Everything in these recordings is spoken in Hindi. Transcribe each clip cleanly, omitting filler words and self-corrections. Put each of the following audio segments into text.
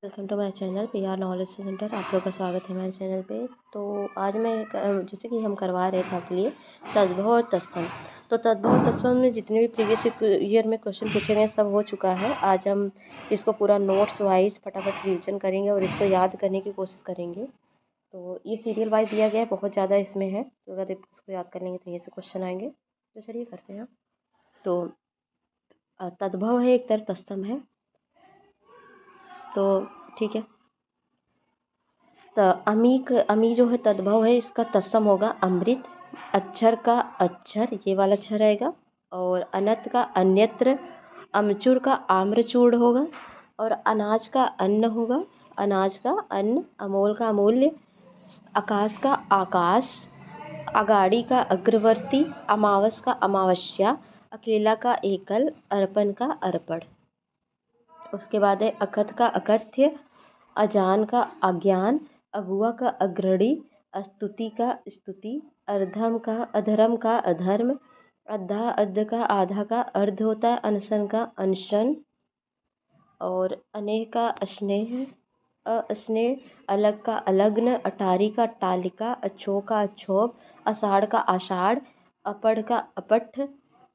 Welcome to my channel PR knowledge centre. आप लोग का स्वागत है हमारे चैनल पे। तो आज मैं जैसे कि हम करवा रहे थे आपके लिए तद्भव और तत्सम। तो तद्भव और तत्सम में जितने भी प्रीवियस ईयर में क्वेश्चन पूछे गए सब हो चुका है। आज हम इसको पूरा नोट्स वाइज फटाफट रिविजन करेंगे और इसको याद करने की कोशिश करेंगे। तो ये सीरियल वाइज दिया गया है, बहुत ज़्यादा इसमें है, तो अगर इसको याद कर लेंगे तो ये से क्वेश्चन आएंगे। तो चलिए करते हैं। तो तद्भव है एक तरफ तत्सम है, तो ठीक है। तो अमी जो है तद्भव है, इसका तत्सम होगा अमृत। अक्षर का अक्षर, ये वाला अक्षर रहेगा। और अनत का अन्यत्र। अमचूर का आम्रचूड़ होगा। और अनाज का अन्न होगा, अनाज का अन्न। अमोल का अमूल्य। आकाश का आकाश। अगाड़ी का अग्रवर्ती। अमावस का अमावस्या। अकेला का एकल। अर्पण का अर्पण। उसके बाद है अकथ का अकथ्य। अजान का अज्ञान। अगुआ का अग्रणी। स्तुति का स्तुति। अधर्म का अधर्म। अद्धा अद्ध का आधा का अर्ध होता है। अनशन का अनशन। और अनेह का अस्नेह। अस्नेह। अलग का अलग्न। अटारी का टालिका। अछो का अछोप। अषाढ़ का आषाढ़। अपढ़ का अपठ।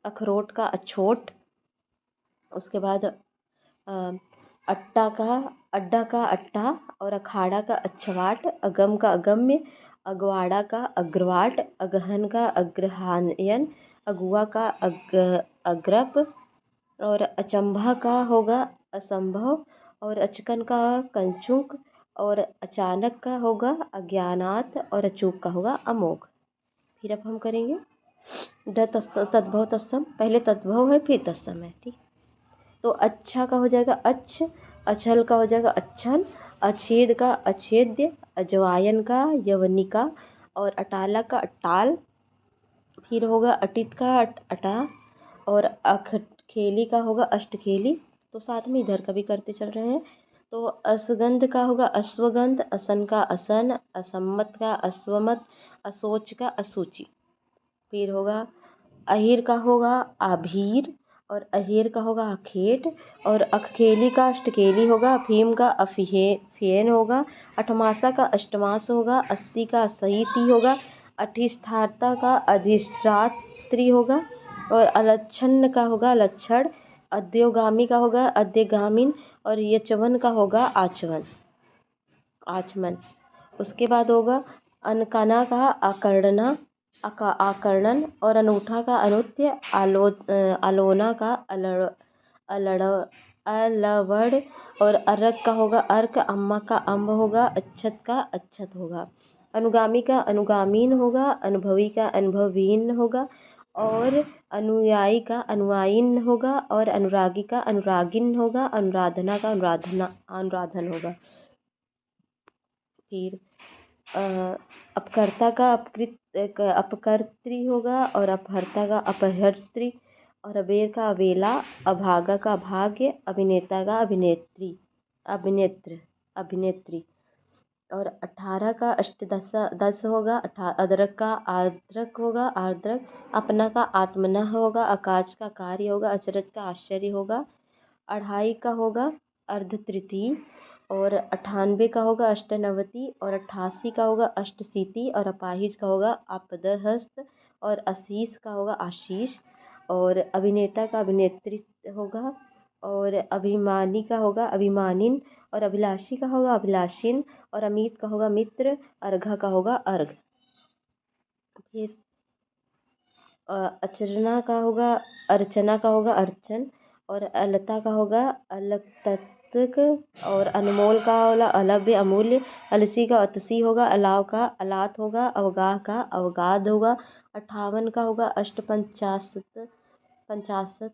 अखरोट का अछोट। उसके बाद अड्डा का अट्टा। और अखाड़ा का अछवाट। अगम का अगम्य। अगवाड़ा का अग्रवाट। अगहन का अग्रहायन। अगुआ का अग्रप। और अचंभा का होगा असंभव। और अचकन का कंचुक। और अचानक का होगा अज्ञानात। और अचूक का होगा अमोघ। फिर अब हम करेंगे तद्भव तत्सम। पहले तद्भव है फिर तत्सम है, ठीक। तो अच्छा का हो जाएगा अच्छ। अछल का हो जाएगा अच्छल। अछेद का अछेद्य। अजवायन का यवनिका। और अटाला का अटाल। फिर होगा अटित का अटा। और अखखेली का होगा अष्टखेली। तो साथ में इधर का भी करते चल रहे हैं। तो असगंध का होगा अश्वगंध। असन का असन। असम्मत का अस्वमत। असोच का असुचि। फिर होगा अहिर का होगा आभीर। और अहेर का होगा अखेट। और अखखेली का अष्टकेली होगा। अफीम का अफियन होगा। अठमासा का अष्टमास होगा। अस्सी का असहिति होगा। अधिष्ठाता का अधिष्ठात्री होगा। और अलच्छन का होगा लक्षण। अद्योगामी का होगा अद्यगामिन। और यचवन का होगा आचवन आचमन। उसके बाद होगा अनकना का आकर्णना आकर्णन। और अनूठा का अनुत्य। आलोना का अलड़ अलवड़। और अर्क का होगा अर्क। अम्मा का अम्ब होगा। अच्छत का अच्छत होगा। अनुगामी का अनुगामीन होगा। अनुभवी का अनुभवीन होगा। और अनुयायी का अनुयायीन होगा। और अनुरागी का अनुरागिन होगा। अनुराधना का अनुराधन होगा। फिर अपकर्ता का अपकर्त्री होगा। और अपहर्ता का अपहर्त्री। और अबेर का अबेला। अभागा का अभाग्य। अभिनेता का अभिनेत्री। और 18 का दस होगा। अदरक का आद्रक होगा आर्द्रक। अपना का आत्मना होगा। आकाश का कार्य होगा। अचरज का आश्चर्य होगा। अढ़ाई का होगा अर्ध तृतीय। और 98 का होगा अष्टनवति। और 88 का होगा अष्टशीति। और अपाहिज का होगा आपदहस्त। और आशीष का होगा आशीष। और अभिनेता का अभिनेत्री होगा। और अभिमानी का होगा अभिमानिन। और अभिलाषी का होगा अभिलाषिन। और अमित का होगा मित्र। अर्घा का होगा अर्घ। फिर अर्चना का होगा अर्चना का होगा अर्चन। और अलता का होगा अलतक। और अनमोल का होगा अलभ्य अमूल्य। अलसी का अतसी होगा। अलाव का अलात होगा। अवगाह का अवगाध होगा। 58 का होगा पंचाशत।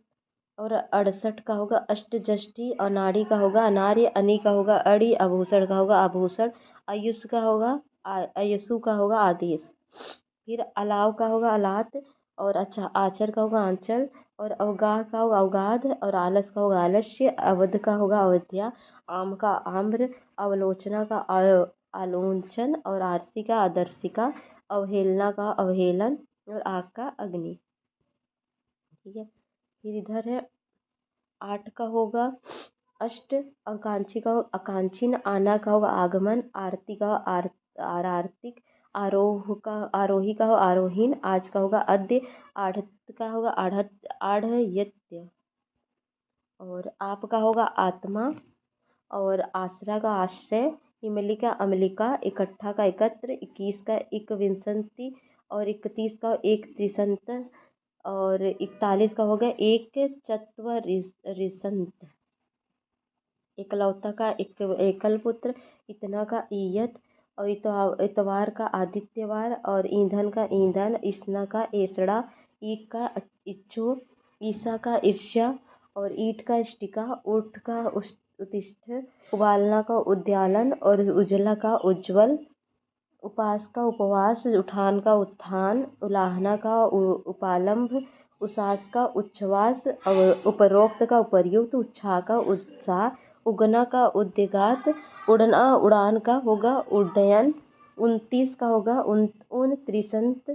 और 68 का होगा अष्टजष्टि। अनाड़ी का होगा अनार्य। अनी का होगा अड़ी। आभूषण का होगा आभूषण। आयुष का होगा आयसु का होगा आदेश। फिर अलाव का होगा अलात। और अच्छा आचर का होगा आंचल। और अवगाह का होगा अवगाध। और आलस का होगा आलस्य। अवध का होगा अवध्या। आम का आम्र। अवलोचना का आलोचन। और आरसी का आदर्शिका। अवहेलना का अवहेलन। और आग का अग्नि, ठीक है। फिर इधर है 8 का होगा अष्ट आकांक्षी का आकांक्षीन, आना का होगा आगमन, आरती का आरार्तिक, आरोही का हो आरोहीन, आज का होगा अद्य, आढ़त का होगा आढ़यत्य, और आप का होगा आत्मा, और आसरा का आश्रय, इमली का अमलिका, इकट्ठा का एकत्र, 21 का इकविंशति, और 31 का एक त्रिशंत, और 41 का हो गया एक चत्वरिशंत। एकलौता का एकल पुत्र, इतना का ईयत, और इतवार का आदित्यवार, और ईंधन का ईंधन, इसना का एसड़ा, ईक का इच्छु, ईसा का ईर्ष्या, और ईट का इष्टिका, ऊठ का उत्तिष्ठ, उबालना का उद्यालन, और उजला का उज्ज्वल, उपास का उपवास, उठान का उत्थान, उलाहना का उपालंभ, उसास का उच्छ्वास, उपरोक्त का उपर्युक्त, उत्साह का उत्साह, उगना का उद्गात, उड़ना उड़ान का होगा उड्डयन, 29 का होगा उन त्रिशंत,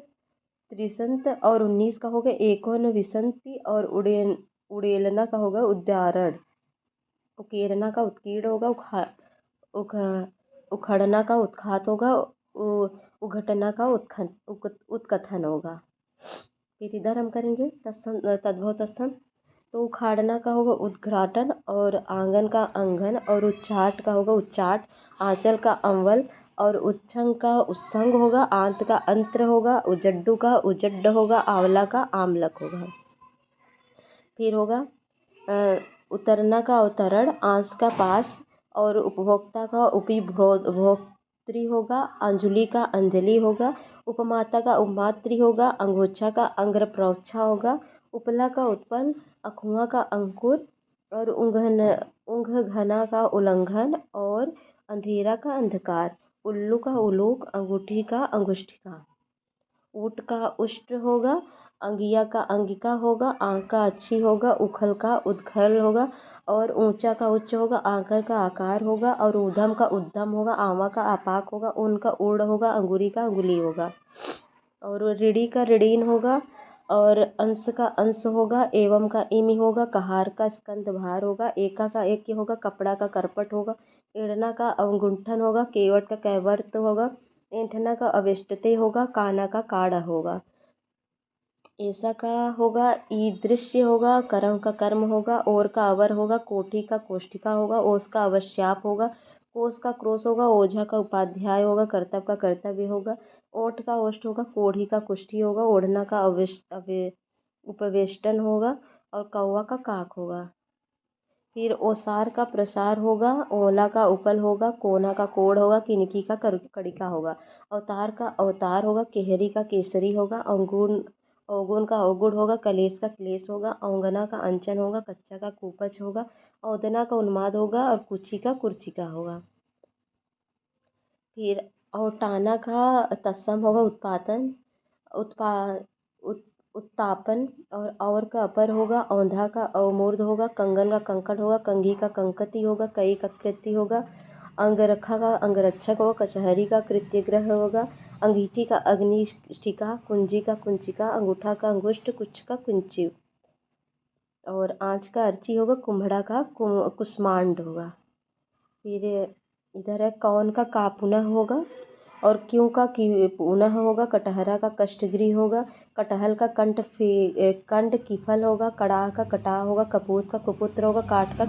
और 19 का होगा एकोन विसंति, और उड़ेलना का होगा उद्यारण, उकेरना का उत्कीर्ण होगा उखड़ना का उत्खात होगा, उघटना का उत्कथन होगा। फिर इधर हम करेंगे तद्भव तत्सम। तो उखाड़ना का होगा उद्घाटन, और आंगन का अंगन, और उच्चाट का होगा उच्चाट, आंचल का अम्वल, और उच्छंग का उत्संग होगा, आंत का अंत्र होगा, उजड्डू का उजड्ड होगा, आंवला का आमलक होगा। फिर होगा उतरना का अवतरण, आंस का पास, और उपभोक्ता का उपभोक्त्री होगा, अंजुलि का अंजलि होगा, उपमाता का उपमात्री होगा, अंगोछा का अंग्रप्रोच्छा होगा, उपला का उत्पल, अखुआ का अंकुर, और ऊंघ घना का उल्लंघन, और अंधेरा का अंधकार, उल्लू का उलूक, अंगूठी का अंगुष्ठिका, ऊट का उष्ट होगा, अंगिया का अंगिका होगा, आँख का अच्छी होगा, उखल का उद्खल होगा, और ऊंचा का उच्च होगा, आकर का आकार होगा, और ऊधम का उद्दम होगा, आवा का आपाक होगा, ऊन का ऊढ़ होगा, अंगूरी का अंगुली होगा, और ऋणी का ऋणीन होगा, और अंश का अंश होगा, एवं का इमी होगा, कहार का स्कंद भार होगा, एका का एक होगा, कपड़ा का करपट होगा, एड़ना का अवगुंठन होगा, केवट का कैवर्त होगा, ऐंठना का अवेष्टते होगा, काना का काढ़ होगा। ऐसा का होगा ईदृश्य होगा, कर्म का कर्म होगा, और का अवर होगा, कोठी का कोष्ठिका होगा, ओस का अवश्याप होगा, कोस का क्रोश होगा, ओझा का उपाध्याय होगा, कर्तव्य का कर्तव्य होगा, ओठ का ओष्ठ होगा, कोढ़ी का कुष्ठी होगा, ओढ़ना का उपवेष्टन होगा, और कौवा का काक होगा। फिर ओसार का प्रसार होगा, ओला का उपल होगा, कोना का कोढ़ होगा, किनकी का कड़िका होगा, अवतार का अवतार होगा, केहरी का केसरी होगा, अवगुण का अवगुण होगा, कलेश का क्लेश होगा, औंगना का अंचन होगा, कच्चा का कुपच होगा, औदना का उन्माद होगा, और कुची का कुर्चिका होगा। फिर औटाना का तत्सम होगा उत्पादन, उत्पा उत्तापन, और का अपर होगा, औंधा का अवमूर्ध होगा, कंगन का कंकड़ होगा, कंघी का कंकति होगा, कई का कृति होगा, अंगरखा का अंगरक्षक होगा, कचहरी का कृत्यग्रह होगा, अंगीठी का अग्निष्ठिका, कुंजी का कुंचिका, अंगूठा का अंगुष्ठ, कुछ का कुंची, और आँच का अर्ची होगा, कुम्हड़ा का कुष्मांड होगा। फिर इधर है कौन का कापुनः होगा, और क्यों का पुनः होगा, कटहरा का कष्टगृह होगा, कटहल का कंठ किफल होगा, कड़ाह का कटाह होगा, कपूत का कुपुत्र होगा, काठ का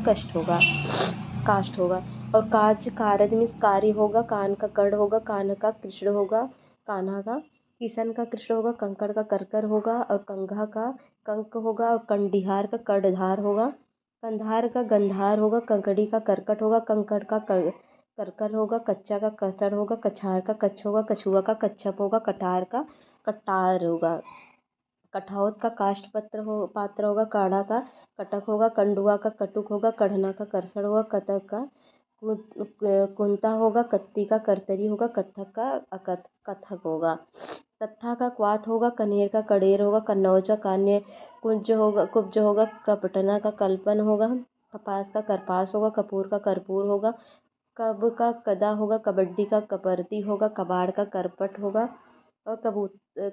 काष्ठ होगा, और काज कारज मीन्स कार्य होगा, कान का कड़ होगा, कान का कृष्ण होगा, कान्हा का, किशन का कृष्ण होगा, कंकड़ का करकर होगा, और कंघा का कंक होगा, और कंडिहार का कर्णधार होगा, कंधार का गंधार होगा, कंकड़ी का करकट होगा, कंकड़ का करकर होगा, कच्चा का कचड़ होगा, कछार का कच्छ होगा, कछुआ का कच्छप होगा, कटार का कटार होगा, कठौत का काष्ठ पात्र होगा, काढ़ा का कटक होगा, कंडुआ का कटुक होगा, कढ़ना का करसड़ होगा, कतक का कुंता होगा, कत्ती का करतरी होगा, कत्थक का कथक होगा, कत्था का क्वाथ होगा, कनेर का कड़ेर होगा, कन्नौज का कान्य कुब्ज होगा, कपटना का कल्पन होगा, कपास का करपास होगा, कपूर का कर्पूर होगा, कब का कदा होगा, कबड्डी का कबर्दी होगा, कबाड़ का करपट होगा, और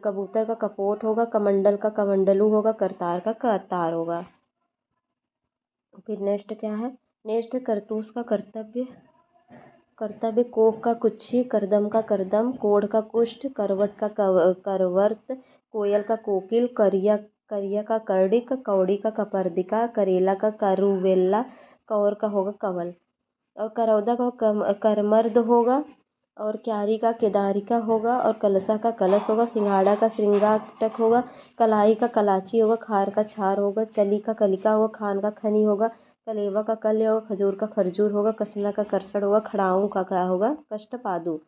कबूतर का कपोट होगा, कमंडल का कमंडलू होगा, करतार का करतार होगा। फिर नेक्स्ट क्या है, नेष्ठ करतूस का कर्तव्य कर्तव्य, कोक का कुक्षी, करदम का करदम, कोढ़ का कुष्ठ, करवट का करवर्त, कोयल का कोकिल, करिया करिया का कर्डिक, कौड़ी का कपर्दिका, करेला का करुवेला, कौर का होगा कवल। और करौदा का करमर्द होगा, और क्यारी का केदारिका होगा, और कलसा का कलश होगा, सिंघाड़ा का श्रृंगाटक होगा, कलाई का कलाची होगा, खार का छार होगा, कली का कलिका होगा, खान का खनी होगा, कलेवा का कल्य होगा, खजूर का खरजूर होगा, कसना का करसड़ होगा, खड़ाऊँ का क्या होगा कष्टपादु।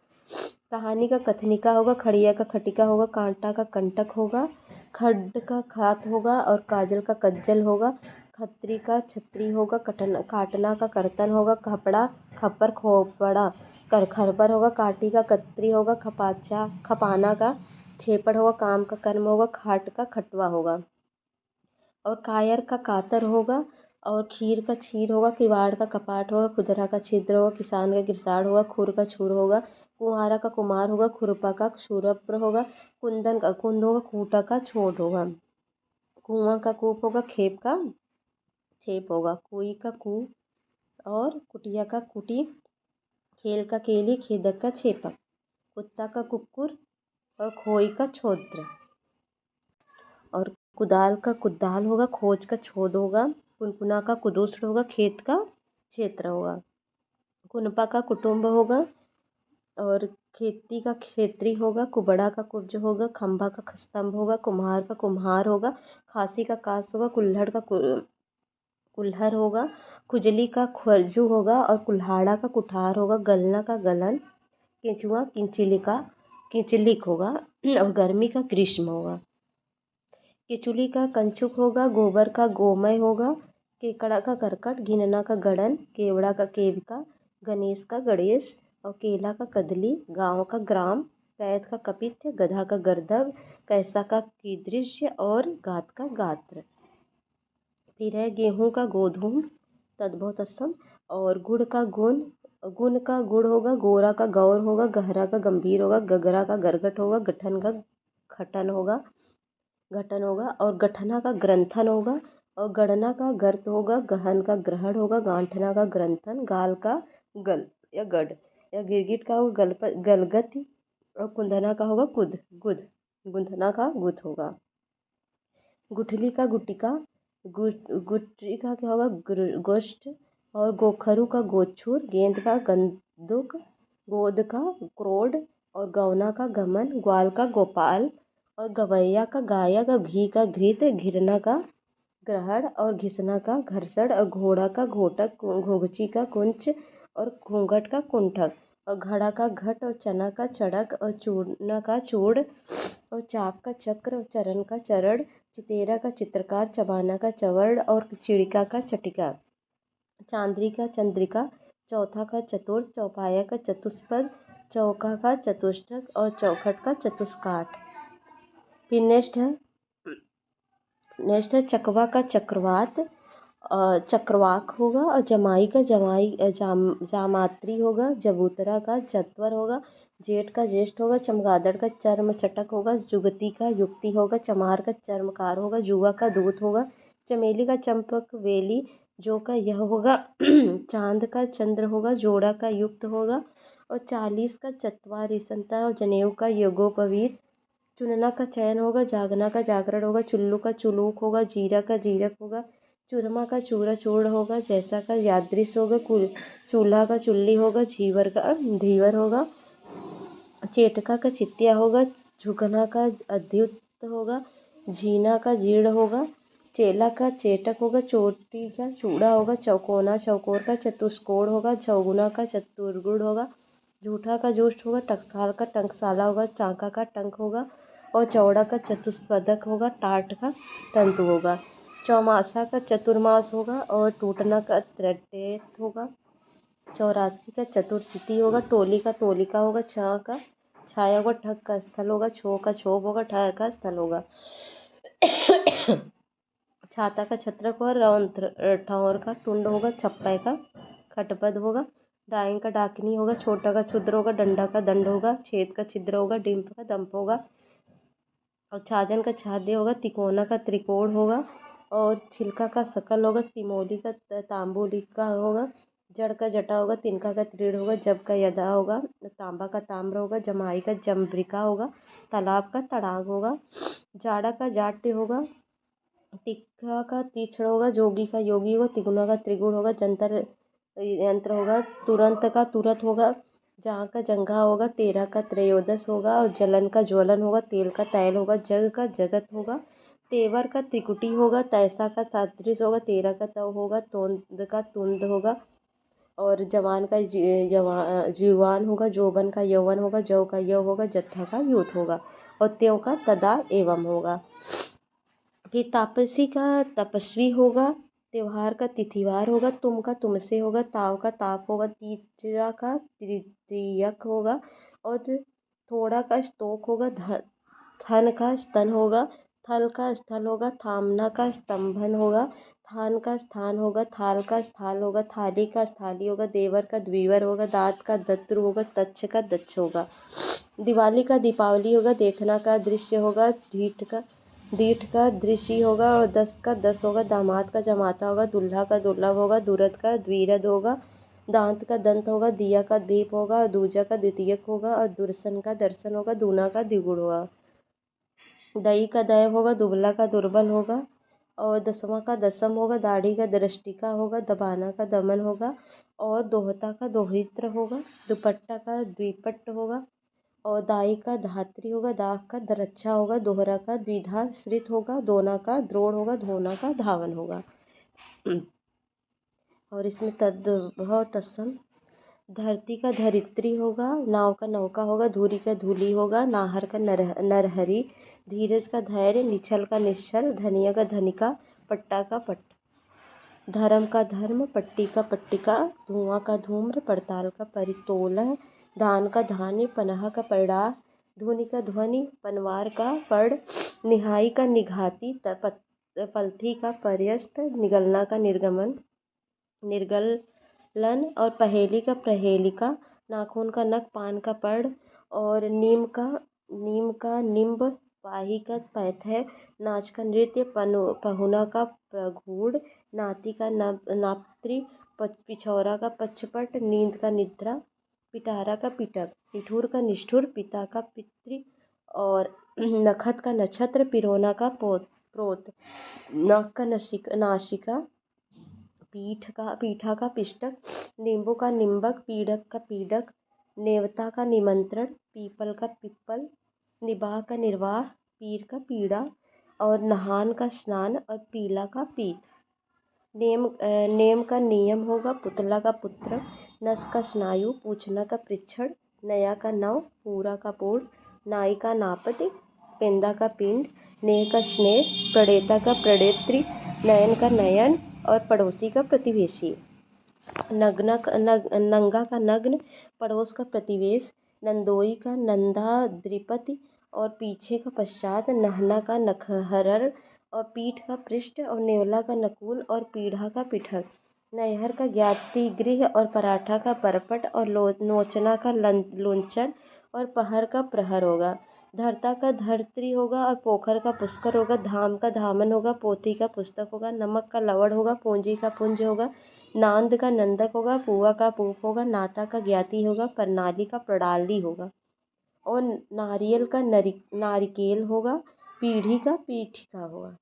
कहानी का कथनिका होगा, खड़िया का खटिका होगा, कांटा का कंटक होगा, खड्ड का खात होगा, और काजल का कज्जल होगा, खत्री का छत्री होगा, काटना का कर्तन होगा, खपड़ा खप्पर खोपड़ा खरपर होगा, काटी का कतरी होगा, खपाना का छेपड़ होगा, काम का कर्म होगा, खाट का खटवा होगा, और कायर का कातर होगा, और खीर का छीर होगा, किवाड़ का कपाट होगा, खुदरा का छिद्र होगा, किसान का किरसाड़ होगा, खुर का छुर होगा, कुम्हारा का कुमार होगा, खुरपा का क्षुरप्र होगा, कुंदन का कुंद होगा, खूंटा का छोट होगा, कुआं का कूप होगा, खेप का छेप होगा, कुई का कू, और कुटिया का कुटी, खेल का केली, खेदक का छेपक, कुत्ता का कुक्कुर, और खोई का छोद्र, और कुदाल का कुदाल होगा, खोज का छोद होगा, कुनकुना का कुदूसर होगा, खेत का क्षेत्र होगा, कुनपा का कुटुंब होगा, और खेती का क्षेत्री होगा, कुबड़ा का कुब्ज होगा, खंभा का स्तंभ होगा, कुम्हार का कुम्हार होगा, खांसी का कास होगा, कुल्हड़ का कुल्हड़ होगा, खुजली का खरजू होगा, और कुल्हाड़ा का कुठार होगा, गलना का गलन, केंचुआ किंचलिक होगा, और गर्मी का ग्रीष्म होगा, केचुली का कंचुक होगा, गोबर का गोमय होगा, केकड़ा का करकट, गिनना का गड़न, केवड़ा का केवका, गणेश का गणेश, और केला का कदली, गांव का ग्राम, कैद का कपित्य, गधा का गर्दभ, कैसा का कीदृश्य, और गात का गात्र। फिर है गेहूं का गोधूम तद्भव तत्सम, और गुण का गुड़ होगा, गोरा का गौर होगा, गहरा का गंभीर होगा, गगरा का गरगट होगा, गठन का घटन होगा, और गठना का ग्रंथन होगा, और गणना का गर्त होगा, गहन का ग्रहण होगा, गांठना का ग्रंथन, गाल का गल या गढ़, या गिरगिट का होगा गलगति, और कुंदना का होगा गुद, गुंथना का गुथ होगा, गुठली का गुटिका, गुटरी का क्या होगा गोष्ठ, और गोखरू का गोछुर, गेंद का गंदुक, गोद का क्रोड, और गौना का गमन, ग्वाल का गोपाल, और गवैया का गायक, और घी का घृत, घिरना का ग्रहण, और घिसना का घर्षण, और घोड़ा का घोटक, घुघची का कुंच, और घूंघट का कुंठक, और घड़ा का घट, और चना का चड़क, और चूर्णा का चूड़, और चाक का चक्र, और चरण का चरण, चितेरा का चित्रकार, चबाना का चवर्ण, और चिड़िका का चटिका, चांद्री का चंद्रिका, चौथा का चतुर्थ, चौपाया का चतुष्पद, चौका का चतुष्टक, और चौखट का चतुष्काठ। फिर नेक्स्ट है चकवा का चक्रवात, चक्रवाक होगा, और जमाई का जामात्री होगा, जबूतरा का जत्वर होगा, जेठ का ज्येष्ठ होगा, चमगादड़ का चर्म चटक होगा, जुगती का युक्ति होगा, चमार का चर्मकार होगा, जुआ का दूत होगा, चमेली का चंपक वेली जो का यह होगा, चांद का चंद्र होगा, जोड़ा का युक्त होगा, और 40 का चतवा रिसंता, और जनेऊ का योगोपवीत, चुनना का चयन होगा, जागना का जागरण होगा, चुल्लू का चुलूक होगा, जीरा का जीरक होगा, चूरमा का चूरा चूर्ण होगा, जैसा का यादृश होगा, चूल्हा का चुल्ली होगा, झीवर का धीवर होगा, चेटका का चित्तिया होगा, झुकना का अद्युत होगा, झीना का जीर्ण होगा, चेला का चेटक होगा, चोटी का चूड़ा होगा, चौकोना चौकोर का चतुष्कोण होगा, चौगुना का चतुर्गुण होगा, झूठा का जुष्ट होगा, टकसाल का टंकसाला होगा, टांका का टंक होगा, और चौड़ा का चतुष्पदक होगा, टाट का तंतु होगा, चौमासा का चतुर्मास होगा, और टूटना का त्रटेत होगा, 84 का चतुर्सिति होगा, टोली का तोलिका होगा, छा का छाया होगा, ठग का स्थल होगा, छो का क्षोभ होगा, ठहर का स्थल होगा, छाता का छत्रक होगा, ठौर का टुंड होगा, छप्पय का खटपद होगा, डाइन का डाकिनी होगा, छोटा का क्षुद्र होगा, डंडा का दंड होगा, छेद का छिद्र होगा, डिंप का दंप होगा, और छाजन का छाद्य होगा, तिकोना का त्रिकोण होगा, और छिलका का सकल होगा, तिमोली का तांबूली का होगा, जड़ का जटा होगा, तिनका का तृण होगा, जब का यदा होगा, तांबा का ताम्र होगा, जमाई का जम्भृका होगा, तालाब का तड़ाग होगा, जाड़ा का जाट्य होगा, तीखा का तीक्ष्ण होगा, जोगी का योगी होगा, तिगुना का त्रिगुण होगा, जंतर यंत्र होगा, तुरंत का तुरत होगा, जहाँ का जंघा होगा, तेरह का त्रयोदश होगा, और जलन का ज्वलन होगा, तेल का तैल होगा, जग का जगत होगा, तेवर का त्रिकुटी होगा, तैसा का तादृश होगा, तेरह का तव होगा, तोंद का तुंद होगा, और जवान का जीवान होगा, जोबन का यौवन होगा, जौ का यव होगा, जत्था का यूथ होगा, और त्यों का तदा एवं होगा। फिर तापसी का तपस्वी होगा, त्योहार का तिथिवार होगा, तुम का तुमसे होगा, ताव का ताप होगा, तीजा का तृतीयक होगा, और थोड़ा का स्तोक होगा, थन का स्तन होगा, थल का स्थल होगा, थामना का स्तंभन होगा, थान का स्थान होगा, थाल का स्थाल होगा, थाली का स्थाली होगा, देवर का द्विवर होगा, दांत का दत्र होगा, तच्छ का दच्छ होगा, दिवाली का दीपावली होगा, देखना का दृश्य होगा, दीठ का दृषि होगा, और दस का दस होगा, दामाद का जमाता होगा, दुल्हा का दुर्लभ होगा, दूरद का द्विरद होगा, दांत का दंत होगा, दिया का दीप होगा, और दूजा का द्वितीयक होगा, और दुर्सन का दर्शन होगा, दूना का द्विगुण होगा, दई का दैव होगा, दुबला का दुर्बल होगा, और दसवां का दसम होगा, दाढ़ी का दृष्टिका होगा, दबाना का दमन होगा, और दोहता का दोहित्र होगा, दुपट्टा का द्विपट्ट होगा, और दाई का धात्री होगा, दाग का दरच्छा होगा, दोहरा का द्विधा श्रित होगा, दोना का द्रोण होगा, धोना का धावन होगा। और इसमें तद्भव तत्सम धरती का धरित्री होगा, नाव का नौका होगा, धूरी का धूली होगा, नाहर का नरहरी, धीरज का धैर्य, निछल का निश्चल, धनिया का धनिका, पट्टा का पट्ट, धर्म का धर्म, पट्टी का पट्टिका, धुआं का धूम्र, पड़ताल का परितोलह, धान का धान्य, पनहा का पड़ा, धुनि का ध्वनि, पनवार का पड़, निहाई का निघाती, पलथी का पर्यस्त, निगलना का निर्गमन, निर्गलन, और पहेली का प्रहेलिका, नाखून का नख, पान का पड़, और नीम का निम्ब, पाही का पैथय, नाच का नृत्य, पहुना का प्रगूढ़, नाती का नाप्त्री, पिछौरा का पक्षपट, नींद का निद्रा, पिटारा का पिटक, निठुर का निष्ठुर, पिता का पितृ, और नखत का नक्षत्र, पिरोना का प्रोत, नाक का नासिका, पीठा का पिष्टक, नींबू का निम्बक, पीड़क का पीडक, नेवता का निमंत्रण, पीपल का पिप्पल, निबाह का निर्वाह, पीर का पीड़ा, और नहान का स्नान, और पीला का पीत। नेम का नियम होगा, पुतला का पुत्र, नस का स्नायु, पूछना का परीक्षण, नया का नव, पूरा का पूर्ण, नाई का नापति, पेंदा का पिंड, नेह का स्नेह, प्रणेता का प्रणेत्री, नयन का नयन, और पड़ोसी का प्रतिवेशी। नंगा का नग्न, पड़ोस का प्रतिवेश, नंदोई का नंदाद्रिपति, और पीछे का पश्चात, नहना का नखहरर, और पीठ का पृष्ठ, और नेवला का नकुल, और पीढ़ा का पिठर, नैहर का ज्ञाति गृह, और पराठा का परपट, और नोचना का लोंचन, और पहर का प्रहर होगा। धरता का धरत्री होगा, और पोखर का पुष्कर होगा, धाम का धामन होगा, पोथी का पुस्तक होगा, नमक का लवण होगा, पूंजी का पुंज होगा, नांद का नंदक होगा, पुआ का पूप होगा, नाता का ज्ञाति होगा, प्रणाली का प्रणाली होगा, और नारियल का नारिकेल होगा, पीढ़ी का पीठिका होगा।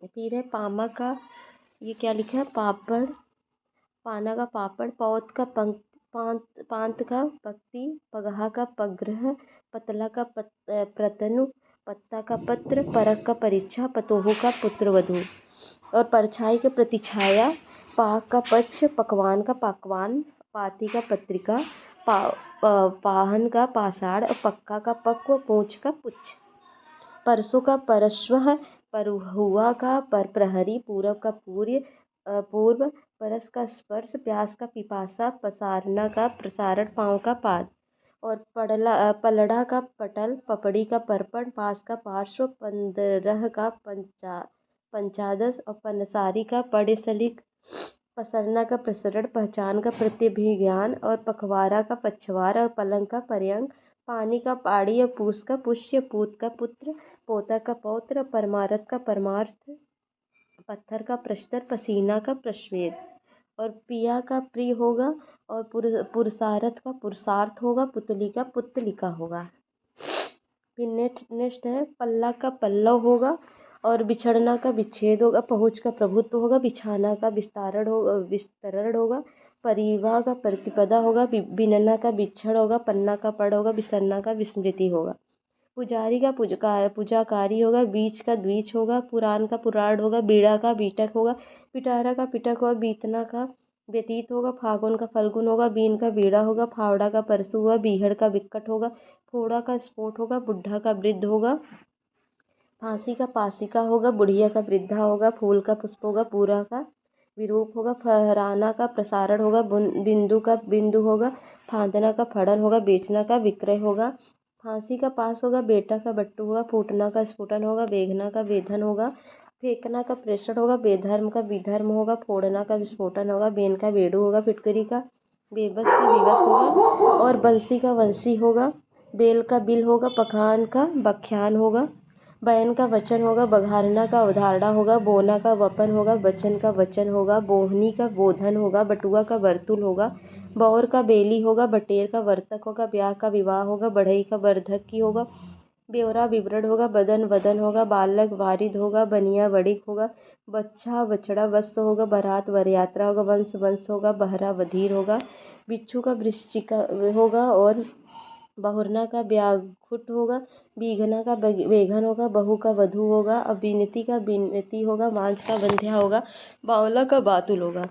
फिर है पामा का, ये क्या लिखा है, पापड़, पाना का पापड़, पौत का पांत का पक्ति, पगहा का पग्रह, पतला का प्रतनु, पत्ता का पत्र, परख का परीक्षा, पतोहू का पुत्र वधू, और परछाई का प्रतिछाया, पाक का पक्ष, पकवान का पाकवान, पाती का पत्रिका, पाहन का पाषाण, और पक्का का पक्व, पूंछ का पुच्छ, परसों का परस्वः, परहुआ का प्रहरी, पूरब का पूर्व, परस का स्पर्श, प्यास का पिपासा, पसारना का प्रसारण, पाँव का पाद, और पलड़ा का पटल, पपड़ी का पर्पण, पास का पार्श्व, पंद्रह का पंचादश, और पनसारी का पड़ेसलिक, पसरना का प्रसरण, पहचान का प्रतिभिज्ञान, और पखवारा का पछवार, और पलंग का पर्यंग, पानी का पाड़ी, और पूस का पुष्य, पूत का पुत्र, पोता का पौत्र, परमार्थ का परमार्थ, पत्थर का प्रस्तर, पसीना का प्रस्वेद। और पिया का प्रिय होगा, और पुरुषार्थ का पुरुषार्थ होगा, पुतली का पुतलिका होगा। फिर नेक्स्ट है पल्ला का पल्लव होगा, और बिछड़ना का विच्छेद होगा, पहुँच का प्रभुत्व होगा, बिछाना का विस्तरण होगा, परिवाह का प्रतिपदा होगा, बिनना का बिछड़ होगा, पन्ना का पड़ होगा, बिसरना का विस्मृति होगा। पुजारी का पूजाकारी होगा, बीच का द्विज होगा, पुराण का पुराण होगा, बीड़ा का बीटक होगा, पिटारा का पिटक होगा, बीतना का व्यतीत होगा, फागुन का फल्गुन होगा, बीन का बीड़ा होगा, फावड़ा का परसु होगा, बीहड़ का बिक्कट होगा, फोड़ा का स्फोट होगा, बुढ़ा का वृद्ध होगा, फांसी का पासिका होगा, बुढ़िया का वृद्धा होगा, फूल का पुष्प होगा, पूरा का विरूप होगा, फहराना का प्रसारण होगा, बिंदु का बिंदु होगा, फांदना का फड़न होगा, बेचना का विक्रय होगा, फांसी का पास होगा, बेटा का बट्टू होगा, फूटना का स्फुटन होगा, बेगना का वेधन होगा, फेंकना का प्रेषण होगा, बेधर्म का विधर्म होगा, फोड़ना का विस्फोटन होगा, बेन का बेड़ू होगा, फिटकरी का बेबस का विवश होगा, और बंसी का वंशी होगा, बेल का बिल होगा, पखान का बख्यान होगा, बैन का वचन होगा, बघारना का अवधारणा होगा, बोना का वपन होगा, बचन का वचन होगा, बोहनी का बोधन होगा, बटुआ का वर्तुल होगा, बौर का बेली होगा, बटेर का वर्तक होगा, ब्याह का विवाह होगा, बढ़ई का वर्धक की होगा, ब्यौरा विवरण होगा, बदन वदन होगा, बालक वारिद होगा, बनिया वड़िक होगा, बच्चा बछड़ा वत्स होगा, बारात वरयात्रा होगा, वंश वंश होगा, बहरा वधीर होगा, बिच्छू का वृश्चिका होगा, और बहुरना का व्याघुट होगा, बीघना का बेघन होगा, बहू का वधू होगा, अविनति का विनती होगा, मांझ का बंध्या होगा, बावला का बातुल होगा,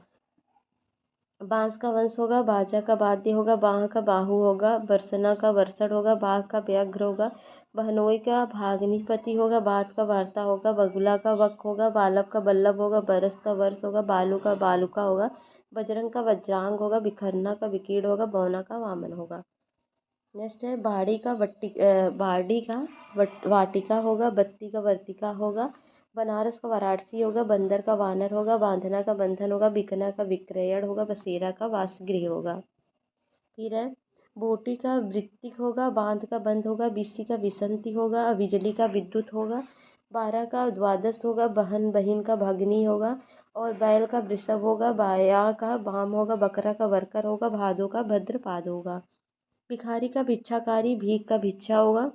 बांस का वंश होगा, बाजा का वाद्य होगा, बाह का बाहु होगा, बरसना का वर्षण होगा, बाघ का व्याघ्र होगा, बहनोई का भागनीपति होगा, बात का वार्ता होगा, बगुला का वक होगा, बालब का बल्लभ होगा, बरस का वर्ष होगा, बालू का बालुका होगा, बजरंग का वज्रांग होगा, बिखरना का विकीर्ण होगा, बौना का वामन होगा। नेक्स्ट है बाड़ी का वाटिका होगा, बत्ती का वर्तिका होगा, बनारस का वाराणसी होगा, बंदर का वानर होगा, बांधना का बंधन होगा, बिकना का विक्रयण होगा, बसेरा का वासगृह होगा। फिर है बोटी का वृत्तिक होगा, बांध का बंध होगा, बिसी का विसंति होगा, बिजली का विद्युत होगा, बारह का द्वादश होगा, बहन बहिन का भगनी होगा, और बैल का वृषभ होगा, बाया का बाम होगा, बकरा का वर्कर होगा, भादो का भद्रपाद होगा। भिखारी का भिक्षाकारी, भीख का भिक्षा होगा,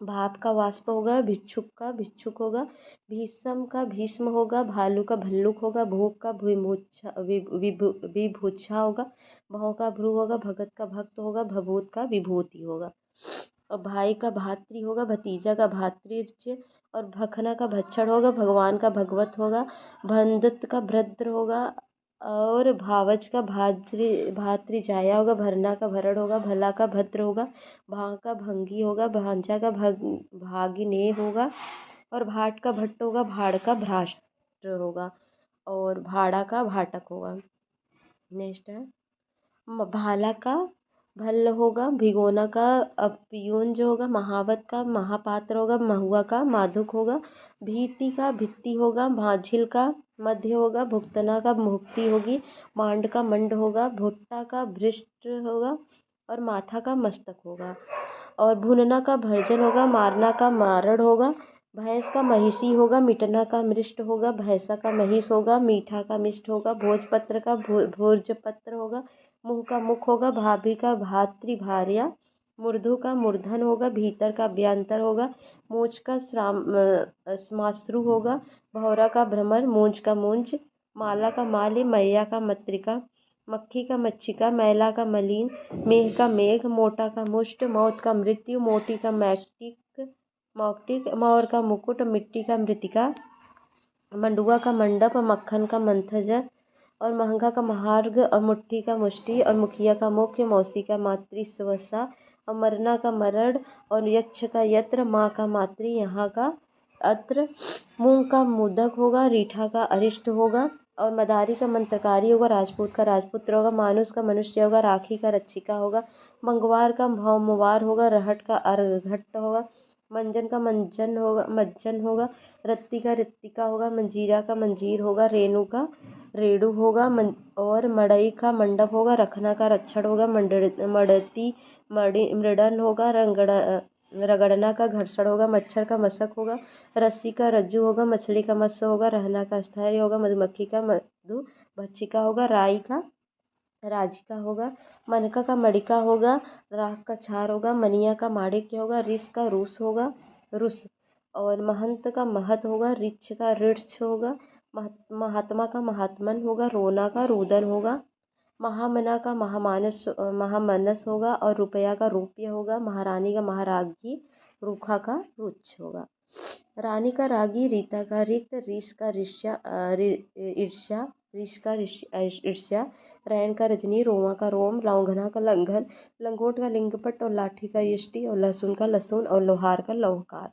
भाप का वाष्प होगा, भिक्षुक का भिक्षुक होगा, भीषम का भीष्म होगा, भालू का भल्लुक होगा, भूख का विभुच्छा होगा, भौ का भ्रू होगा, भगत का भक्त होगा, भभूत का विभूति होगा, और भाई का भातृ होगा, भतीजा का भातृज्य, और भखना का भक्षण होगा, भगवान का भगवत होगा, भंदत का भद्र होगा, और भावज का भातृजाया होगा, भरना का भरण होगा, भला का भद्र होगा, भां का भंगी होगा, भांजा का भागिने होगा, और भाट का भट्ट होगा, भाड़ का भ्राष्ट्र होगा, और भाड़ा का भाटक होगा। नेक्स्ट है भाला का भल्ल होगा, भिगोना का अपयूंज होगा, महावत का महापात्र होगा, महुआ का माधुक होगा, भीति का भित्ति होगा, भांझिल का मध्य होगा, भुगतना का मुक्ति होगी, मांड का मंड होगा, भुट्टा का भ्रिष्ट होगा, और माथा का मस्तक होगा, और भुनना का भर्जन होगा, मारना का मारण होगा, भैंस का महिषी होगा, मिटना का मृष्ट होगा, भैंसा का महिष होगा, मीठा का मिष्ट होगा, भोजपत्र का भोजपत्र होगा, मुँह का मुख होगा, भाभी का भातृ भार्या, मूर्धु का मूर्धन होगा, भीतर का अभ्यंतर होगा, मोच का श्माश्रु होगा, भौरा का भ्रमर, मूंज का मूंज, माला का माल्य, मैया का मत्रिका, मक्खी का मच्छिका, मैला का मलिन, मेघ का मेघ, मोटा का मुष्ट, मौत का मृत्यु, मोटी का मौक्टिक, मोर का मुकुट, मिट्टी का मृतिका, मंडुआ का मंडप, मक्खन का मंथजा, और महंगा का महार्घ, और मुट्ठी का मुष्टि, और मुखिया का मुख्य, मौसी का मातृस्वसा, और मरना का मरण, और यक्ष का यत्र, माँ का मातृ, यहाँ का अत्र, मूंग का मुदक होगा, रीठा का अरिष्ट होगा, और मदारी का मंत्रकारी होगा, राजपूत का राजपुत्र होगा, मानुष का मनुष्य होगा, राखी का रक्षिका होगा, मंगवार का भौमवार होगा, रहट का अर्घट होगा, मंजन का मज्जन होगा, रत्ती का ऋत्तिका होगा, मंजीरा का मंजीर होगा, रेणु का रेणु होगा, और मड़ई का मंडप होगा, रखना का रक्षण होगा, मड़ती मृडन होगा, रगड़ना का घर्षण होगा, मच्छर का मशक होगा, रस्सी का रज्जू होगा, मछली का मत्स्य होगा, रहना का स्थैर्य होगा, मधुमक्खी का मधु, भक्षिका होगा, राई का राजिका होगा, मनका का मड़िका होगा, राख का छार होगा, मनिया का माणिक्य होगा, रिस का रूस होगा रुस, और महंत का महत होगा, ऋक्ष का ऋक्ष होगा, महात्मा का महात्मन होगा, रोना का रुदन होगा, महामना का महामनस होगा, और रुपया का रुपये होगा, महारानी का महारागी, रूखा का रुच्छ होगा। रानी का रागी, रीता का रिक्त, ऋष का ईर्ष्या, ऋष का ईर्ष्या, रैन का रजनी, रोमा का रोम, लौंघना का लंघन, लंगोट का लिंगपट, और लाठी का यष्टि, और लहसुन का लहसुन, और लोहार का लौहकार।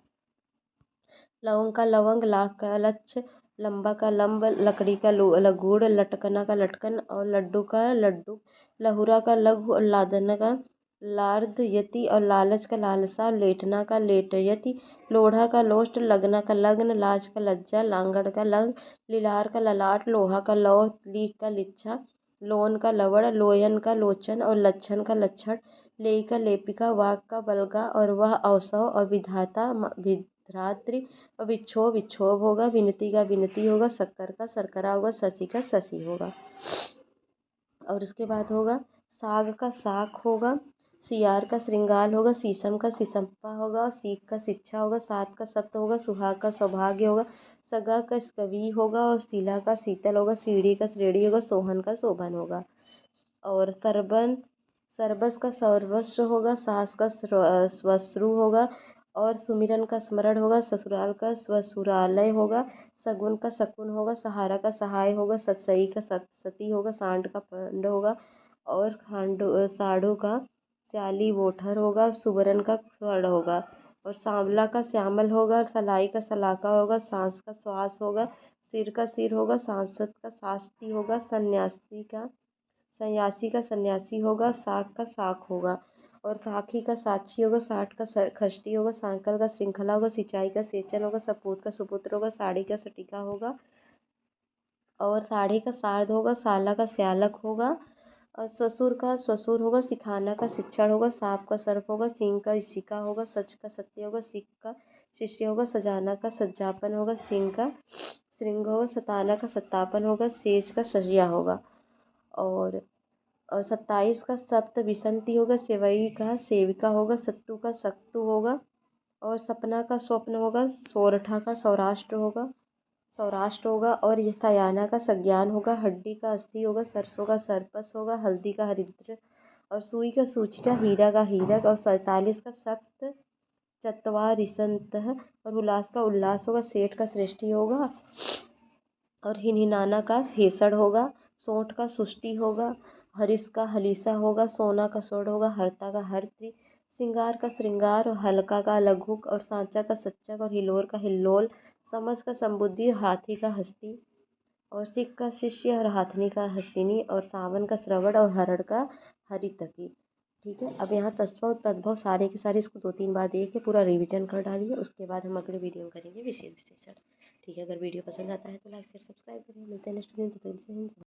लवंग का लवंग, लाख का लच्छ, लंबा का लंब, लकड़ी का लगूड़, लटकना का लटकन, और लड्डू का लड्डू, लहुरा का लघु, और लादना का लार्द यति, और लालच का लालसा, लेटना का लेटयति, लोढ़ा का लोष्ट, लगना का लग्न, लाज का लज्जा, लांगड़ का लंग, लिलार का ललाट, लोहा का लौह, लीक का लिच्छा, लोन का लवड़, लोयन का लोचन, और लच्छन का लच्छड़, लेई का लेपिका, वाक का बलगा, और वह अवसव, और विधाता विधरात्री, और विक्षोभ विक्षोभ होगा, विनती का विनती होगा, शक्कर का शर्करा होगा, शशि का शशि होगा। और उसके बाद होगा साग का साख होगा, सियार का श्रृंगार होगा, शीशम का शीशम्पा होगा, सीख का शिक्षा होगा, सात का सत्य होगा, सुहाग का सौभाग्य होगा, सगा का स्कवी होगा, और शीला का शीतल होगा, सीढ़ी का श्रेणी होगा, सोहन का शोभन होगा। और सरबन सरबस का सर्वस्व होगा, सास का स्वश्रु होगा, और सुमिरन का स्मरण होगा, ससुराल का स्वसुरालय होगा, सगुन का शकुन होगा, सहारा का सहाय होगा, सतसई का सतसती होगा, सांड का पंड होगा, और साढ़ू का स्याली वोठर होगा, सुवरन का स्वर्ण होगा, और सांवला का श्यामल होगा, सलाई का सलाका होगा, सांस का श्वास होगा, सिर का सिर होगा, सांसद का शास्त्री होगा, सन्यासी का सन्यासी होगा, साख का साख होगा, और साखी का साक्षी होगा, साठ का खष्टी होगा, सांकल का श्रृंखला होगा, सिंचाई का सेचन होगा, सपूत का सुपुत्र होगा, साड़ी का सटिका होगा, और साढ़े का सार्ध होगा, साला का स्यालक होगा, और ससुर का ससुर होगा, सिखाना का शिक्षण होगा, सांप का सर्प होगा, सिंह का ऋषिका होगा, सच का सत्य होगा, सिख का शिष्य होगा, सजाना का सज्जापन होगा, सिंह का श्रृंग होगा, सताना का सत्तापन होगा, सेज का सजिया होगा। और 27 का सप्त विसंति होगा, सेवई का सेविका होगा, सत्तू का सत्तू होगा, और सपना का स्वप्न होगा, सोरठा का सौराष्ट्र होगा, और यथायाना का संज्ञान होगा, हड्डी का अस्थि होगा, सरसों का सरपस होगा, हल्दी का हरिद्र, और सुई का सूचिका, हीरा का हीरक, और 47 का सप्त चत्वारिशंत, और उल्लास का उल्लास होगा, सेठ का श्रेष्ठी होगा, और हिनहिनाना का हेसड़ होगा, सोंठ का सुष्टि होगा, हरिस का हलीसा होगा, सोना का सोड होगा, हरता का हरत्री, सिंगार का श्रृंगार, और हल्का का लघुक, और सांचा का सच्चक, और हिलोर का हिल्लोल, समझ का संबुद्धि, हाथी का हस्ती, और सिख का शिष्य, और हाथनी का हस्तिनी, और सावन का श्रवण, और हरण का हरितकी। ठीक है, अब यहाँ तत्सव तद्भव सारे के सारे इसको 2-3 बार देख के पूरा रिवीजन कर डालिए। उसके बाद हम अगले वीडियो में करेंगे विशेष विशेषण। ठीक है, अगर वीडियो पसंद आता है तो लाइक शेयर सब्सक्राइब करें। मिलते हैं नेक्स्ट वीडियो में, तो